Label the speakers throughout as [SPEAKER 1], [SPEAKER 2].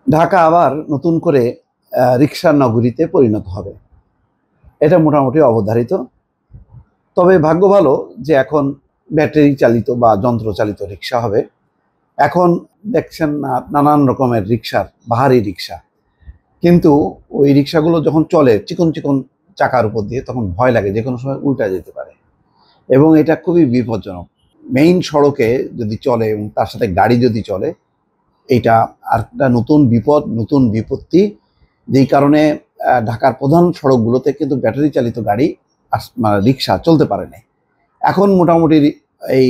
[SPEAKER 1] ঢাকা আবার নতুন করে রিকশার নগরীতে পরিণত হবে, এটা মোটামুটি অবধারিত। তবে ভাগ্য ভালো যে এখন ব্যাটারি চালিত বা যন্ত্র চালিত রিকশা হবে। এখন দেখছেন নানান রকমের রিকশার বাহারি রিকশা, কিন্তু ওই রিকশাগুলো যখন চলে চিকন চিকন চাকার উপর দিয়ে, তখন ভয় লাগে যে কোনো সময় উল্টা যেতে পারে এবং এটা খুবই বিপজ্জনক। মেইন সড়কে যদি চলে এবং তার সাথে গাড়ি যদি চলে, এটা আর একটা নতুন বিপদ, নতুন বিপত্তি। যেই কারণে ঢাকার প্রধান সড়কগুলোতে কিন্তু ব্যাটারি চালিত গাড়ি মানে রিক্সা চলতে পারে না। এখন মোটামুটি এই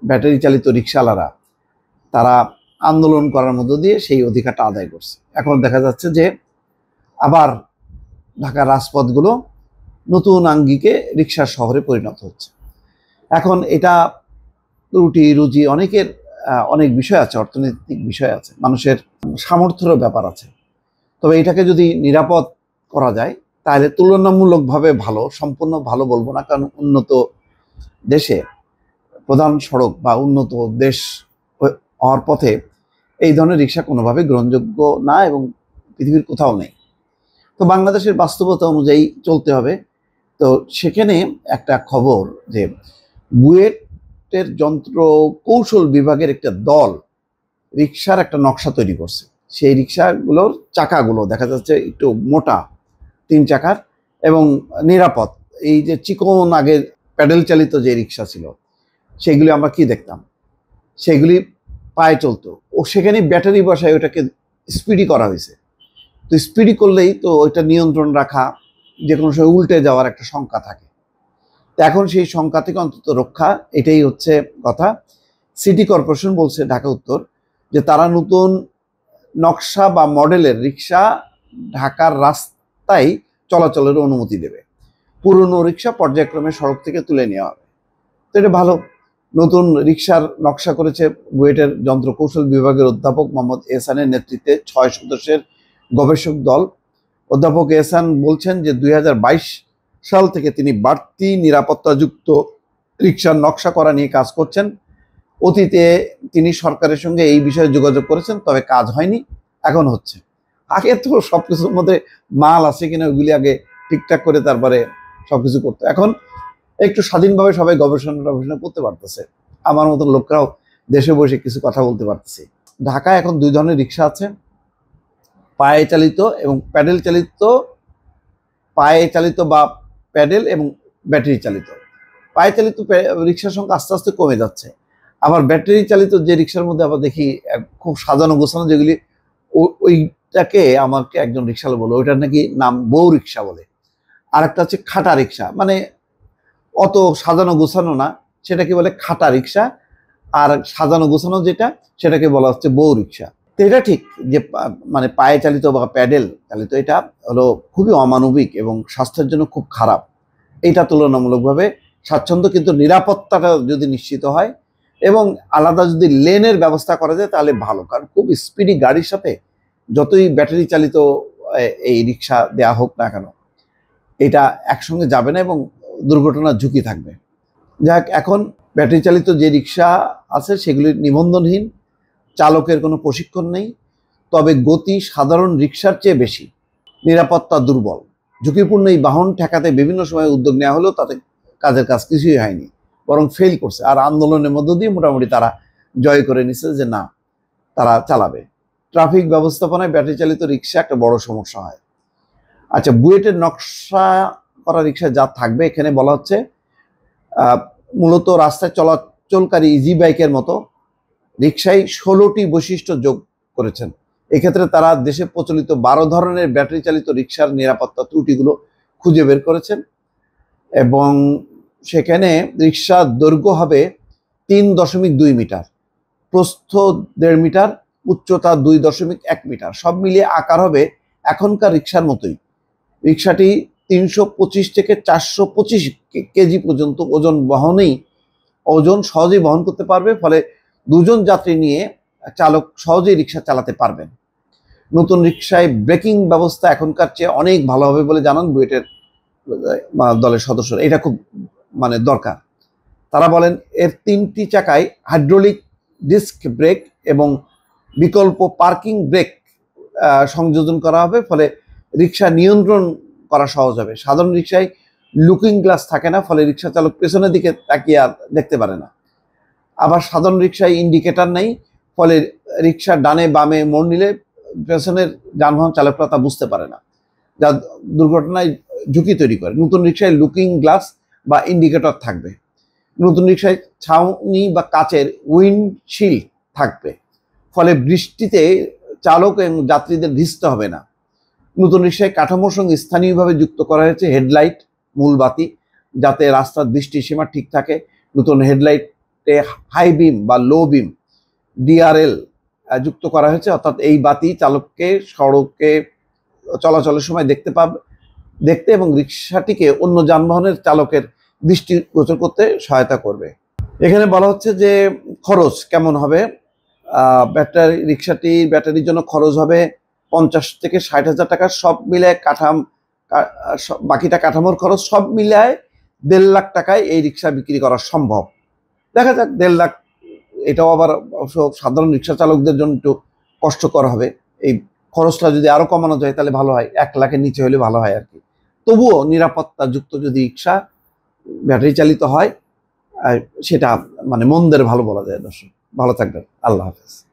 [SPEAKER 1] ব্যাটারি চালিত রিক্সাওয়ালারা তারা আন্দোলন করার মধ্য দিয়ে সেই অধিকারটা আদায় করছে। এখন দেখা যাচ্ছে যে আবার ঢাকার রাজপথগুলো নতুন আঙ্গিকে রিক্সার শহরে পরিণত হচ্ছে। এখন এটা রুটি রুজি অনেকের অনেক বিষয় আছে, অর্থনৈতিক বিষয় আছে, মানুষের সামর্থ্যের ব্যাপার আছে। তবে এটাকে যদি নিরাপদ করা যায় তাহলে তুলনামূলকভাবে ভালো, সম্পূর্ণ ভালো বলবো না, কারণ উন্নত দেশে প্রধান সড়ক বা উন্নত দেশ হওয়ার পথে এই ধরনের রিক্সা কোনোভাবে গ্রহণযোগ্য না এবং পৃথিবীর কোথাও নেই। তো বাংলাদেশের বাস্তবতা অনুযায়ী চলতে হবে। তো সেখানে একটা খবর যে বুয়েটের যন্ত্র কৌশল বিভাগের একটা দল রিক্সার একটা নকশা তৈরি করছে। সেই রিক্সাগুলোর চাকাগুলো দেখা যাচ্ছে একটু মোটা, 3 চাকার এবং নিরাপদ। এই যে চিকন আগের প্যাডেল চালিত যে রিক্সা ছিল সেগুলি আমরা কি দেখতাম, সেগুলি পায়ে চলতো, ও সেখানে ব্যাটারি বসায় ওটাকে স্পিডি করা হয়েছে। তো স্পিডি করলেই তো ওইটা নিয়ন্ত্রণ রাখা, যে কোনো সময় উল্টে যাওয়ার একটা শঙ্কা থাকে। তো এখন সেই শঙ্কা থেকে অন্তত রক্ষা, এটাই হচ্ছে কথা। সিটি কর্পোরেশন বলছে ঢাকা উত্তর যে তারা নতুন নকশা বা মডেলের রিক্সা ঢাকার রাস্তায় চলাচলের অনুমতি দেবে। পুরনো রিক্সা পর্যায়ক্রমে সড়ক থেকে তুলে নেওয়া হবে। তো এটা ভালো। নতুন রিক্সার নকশা করেছে বুয়েটের যন্ত্র কৌশল বিভাগের অধ্যাপক মোহাম্মদ এহসানের নেতৃত্বে 6 সদস্যের গবেষক দল। অধ্যাপক এহসান বলছেন যে 2022 সাল থেকে তিনি বাড়তি নিরাপত্তাযুক্ত রিক্সার নকশা করা নিয়ে কাজ করছেন। অতীতে তিনি সরকারের সঙ্গে এই বিষয়ে যোগাযোগ করেছেন, তবে কাজ হয়নি, এখন হচ্ছে। আগে তো সবকিছুর মধ্যে মাল আছে কিনা ওইগুলি আগে ঠিকঠাক করে তারপরে সবকিছু করতো। এখন একটু স্বাধীনভাবে সবাই গবেষণা করতে পারতেছে, আমার মতন লোকরাও দেশে বসে কিছু কথা বলতে পারতেছে। ঢাকায় এখন 2 ধরনের রিক্সা আছে, পায়ে চালিত এবং প্যাডেল চালিত। পায়ে চালিত বা প্যাডেল এবং ব্যাটারি চালিত। পায়ে চালিত রিক্সার সংখ্যা আস্তে আস্তে কমে যাচ্ছে। আবার ব্যাটারি চালিত যে রিক্সার মধ্যে আবার দেখি খুব সাজানো গোছানো যেগুলি, ওইটাকে আমাকে একজন রিক্সাওয়ালা বলে ওইটার নাকি নাম বউ রিক্সা বলে। আর একটা হচ্ছে খাটা রিক্সা, মানে অত সাজানো গোছানো না, সেটাকে বলে খাটা রিক্সা। আর সাজানো গোছানো যেটা, সেটাকে বলা হচ্ছে বউ রিক্সা। তো এটা ঠিক যে মানে পায়ে চালিত বা প্যাডেল চালিত এটা হলো খুবই অমানবিক এবং স্বাস্থ্যের জন্য খুব খারাপ। এটা তুলনামূলকভাবে স্বাচ্ছন্দ্য, কিন্তু নিরাপত্তাটা যদি নিশ্চিত হয় এবং আলাদা যদি লেনের ব্যবস্থা করা যায় তাহলে ভালো। কারণ খুব স্পিডি গাড়ির সাথে যতই ব্যাটারি চালিত এই রিক্সা দেয়া হোক না কেন, এটা একসঙ্গে যাবে না এবং দুর্ঘটনার ঝুঁকি থাকবে। যাক, এখন ব্যাটারি চালিত যে রিক্সা আছে সেগুলি নিবন্ধনহীন, চালকের কোনো প্রশিক্ষণ নেই, তবে গতি সাধারণ রিক্সার চেয়ে বেশি, নিরাপত্তা দুর্বল। ঝুঁকিপূর্ণ এই বাহন ঠেকাতে বিভিন্ন সময় উদ্যোগ নেওয়া হলেও তাতে কাজের কাজ কিছুই হয়নি, বরং ফেল করছে। আর আন্দোলনের মধ্য দিয়ে মোটামুটি তারা জয় করে নিছে যে না, তারা চালাবে। ট্রাফিক ব্যবস্থাপনায় ব্যাটারি চালিত রিক্সা একটা বড় সমস্যা হয়। আচ্ছা, বুয়েটের নকশা করা রিক্সা যা থাকবে, এখানে বলা হচ্ছে মূলত রাস্তায় চলাচলকারী ইজি বাইকের মতো রিক্সায় 16টি বৈশিষ্ট্য যোগ করেছেন। এক্ষেত্রে তারা দেশে প্রচলিত 12 ধরনের ব্যাটারি চালিত রিক্সার নিরাপত্তা ত্রুটিগুলো খুঁজে বের করেছেন এবং সেখানে রিক্সার দৈর্ঘ্য হবে 3.2 মিটার, প্রস্থ 1.5 মিটার, উচ্চতা 2.1 মিটার। সব মিলিয়ে আকার হবে এখনকার রিক্সার মতোই। রিক্সাটি 325 থেকে 425 কেজি পর্যন্ত ওজন সহজেই বহন করতে পারবে, ফলে 2 জন যাত্রী নিয়ে চালক সহজেই রিক্সা চালাতে পারবেন। নতুন রিক্সায় ব্রেকিং ব্যবস্থা এখনকার চেয়ে অনেক ভালো হবে বলে জানান বুয়েটের দলের সদস্যরা। এটা খুব মানে দরকার। তারা বলেন এর 3টি চাকায় হাইড্রোলিক ডিস্ক ব্রেক এবং বিকল্প পার্কিং ব্রেক সংযোজন করা হবে, ফলে রিক্সা নিয়ন্ত্রণ করা সহজ হবে। সাধারণ রিক্সায় লুকিং গ্লাস থাকে না, ফলে রিক্সা চালক পেছনের দিকে তাকিয়ে আর দেখতে পারে না। আবার সাধারণ রিক্সায় ইন্ডিকেটর নেই, ফলে রিক্সা ডানে বামে মোড় নিলে পেছনের যানবাহন চালকরা তা বুঝতে পারে না, যা দুর্ঘটনায় ঝুঁকি তৈরি করে। নতুন রিক্সায় লুকিং গ্লাস বা ইন্ডিকেটর থাকবে। নতুন রিক্সায় ছাউনি বা কাচের উইন্ডশিল্ড থাকবে, ফলে বৃষ্টিতে চালক এবং যাত্রীদের ভিজতে হবে না। নতুন রিক্সায় কাঠামোর সঙ্গে স্থানীয়ভাবে যুক্ত করা হয়েছে হেডলাইট, মূল বাতি, যাতে রাস্তার দৃষ্টিসীমা ঠিক থাকে। নতুন হেডলাইটে হাই বিম বা লো বিম ডিআরএল যুক্ত করা হয়েছে, অর্থাৎ এই বাতি চালককে সড়কে চলাচলের সময় দেখতে এবং রিক্সাটিকে অন্য যানবাহনের চালকের দৃষ্টিগোচর করতে সহায়তা করবে। এখানে বলা হচ্ছে যে খরচ কেমন হবে। রিক্সাটির ব্যাটারির জন্য খরচ হবে 50 থেকে 60,000 টাকা, সব মিলায় বাকিটা কাঠামোর খরচ, সব মিলায় 1.5 লাখ টাকায় এই রিক্সা বিক্রি করা সম্ভব। দেখা যাক 1.5 লাখ, এটাও আবার সাধারণ রিক্সা চালকদের জন্য একটু কষ্টকর হবে। এই খরচটা যদি আরো কমানো যায় তাহলে ভালো হয়, 1 লাখের নিচে হলে ভালো হয় আর কি। তবুও নিরাপত্তা যুক্ত যদি রিক্সা ব্যাটারি চালিত হয়, সেটা মানে মন্দের ভালো বলা যায়। দর্শক ভালো থাকবেন, আল্লাহ হাফেজ।